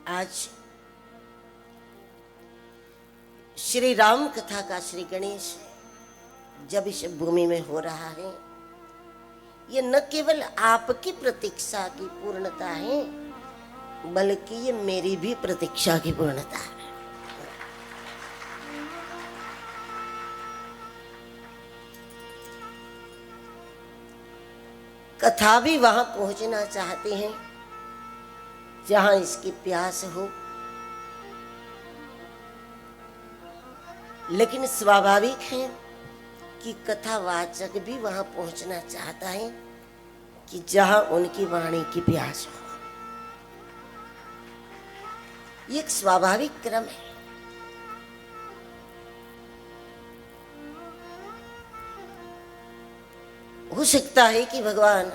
आज श्री राम कथा का श्री गणेश जब इस भूमि में हो रहा है, ये न केवल आपकी प्रतीक्षा की पूर्णता है, बल्कि ये मेरी भी प्रतीक्षा की पूर्णता है। कथा भी वहां पहुंचना चाहते हैं जहां इसकी प्यास हो, लेकिन स्वाभाविक है कि कथावाचक भी वहां पहुंचना चाहता है कि जहां उनकी वाणी की प्यास हो। ये एक स्वाभाविक क्रम है। हो सकता है कि भगवान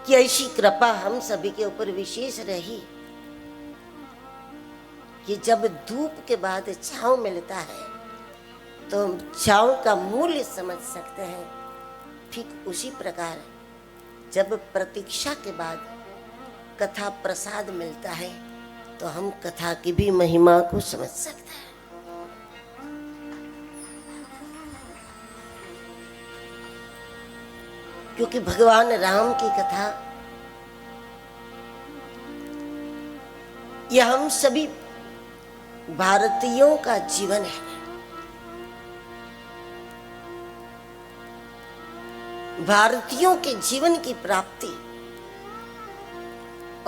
की ऐसी कृपा हम सभी के ऊपर विशेष रही कि जब धूप के बाद छांव मिलता है तो हम छांव का मूल्य समझ सकते हैं। ठीक उसी प्रकार जब प्रतीक्षा के बाद कथा प्रसाद मिलता है तो हम कथा की भी महिमा को समझ सकते हैं। क्योंकि भगवान राम की कथा यह हम सभी भारतीयों का जीवन है। भारतीयों के जीवन की प्राप्ति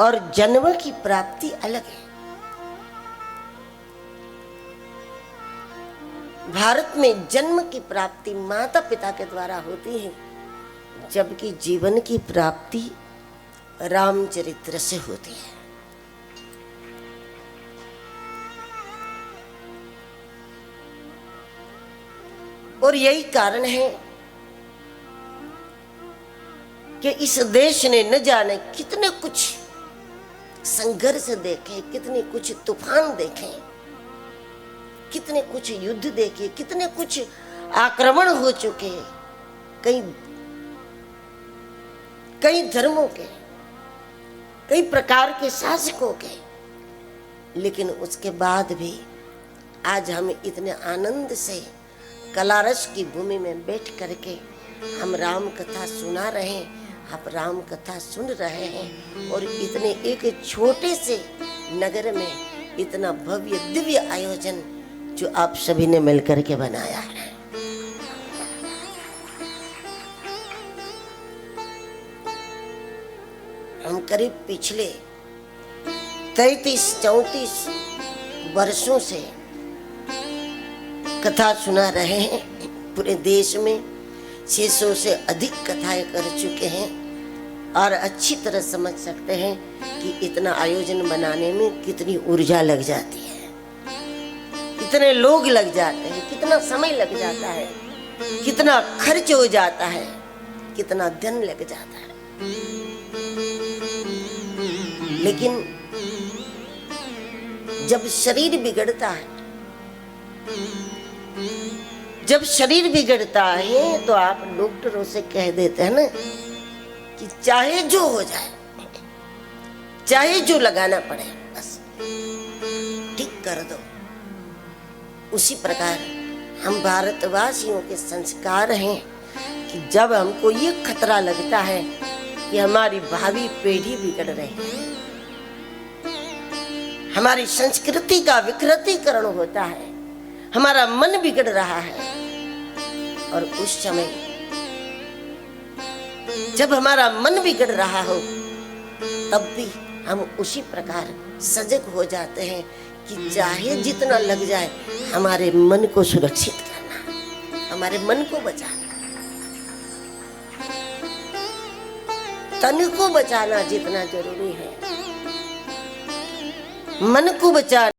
और जन्म की प्राप्ति अलग है। भारत में जन्म की प्राप्ति माता पिता के द्वारा होती है, जबकि जीवन की प्राप्ति रामचरित्र से होती है। और यही कारण है कि इस देश ने न जाने कितने कुछ संघर्ष देखे, कितने कुछ तूफान देखे, कितने कुछ युद्ध देखे, कितने कुछ आक्रमण हो चुके, कई धर्मों के, कई प्रकार के शासकों के, लेकिन उसके बाद भी आज हम इतने आनंद से कलारस की भूमि में बैठ करके हम राम कथा सुना रहे हैं, आप राम कथा सुन रहे हैं। और इतने एक छोटे से नगर में इतना भव्य दिव्य आयोजन जो आप सभी ने मिलकर के बनाया है। हम करीब पिछले 33-34 वर्षों से कथा सुना रहे हैं। पूरे देश में 600 से अधिक कथाएं कर चुके हैं और अच्छी तरह समझ सकते हैं कि इतना आयोजन बनाने में कितनी ऊर्जा लग जाती है, कितने लोग लग जाते हैं, कितना समय लग जाता है, कितना खर्च हो जाता है, कितना धन लग जाता है। लेकिन जब शरीर बिगड़ता है, जब शरीर बिगड़ता है तो आप डॉक्टरों से कह देते हैं ना कि चाहे जो हो जाए, चाहे जो लगाना पड़े, बस ठीक कर दो। उसी प्रकार हम भारतवासियों के संस्कार हैं कि जब हमको ये खतरा लगता है कि हमारी भावी पीढ़ी बिगड़ रही है, हमारी संस्कृति का विकृतीकरण होता है, हमारा मन बिगड़ रहा है, और उस समय जब हमारा मन बिगड़ रहा हो तब भी हम उसी प्रकार सजग हो जाते हैं कि चाहे जितना लग जाए हमारे मन को सुरक्षित करना, हमारे मन को बचाना, तन को बचाना जितना जरूरी है, मन को बचाना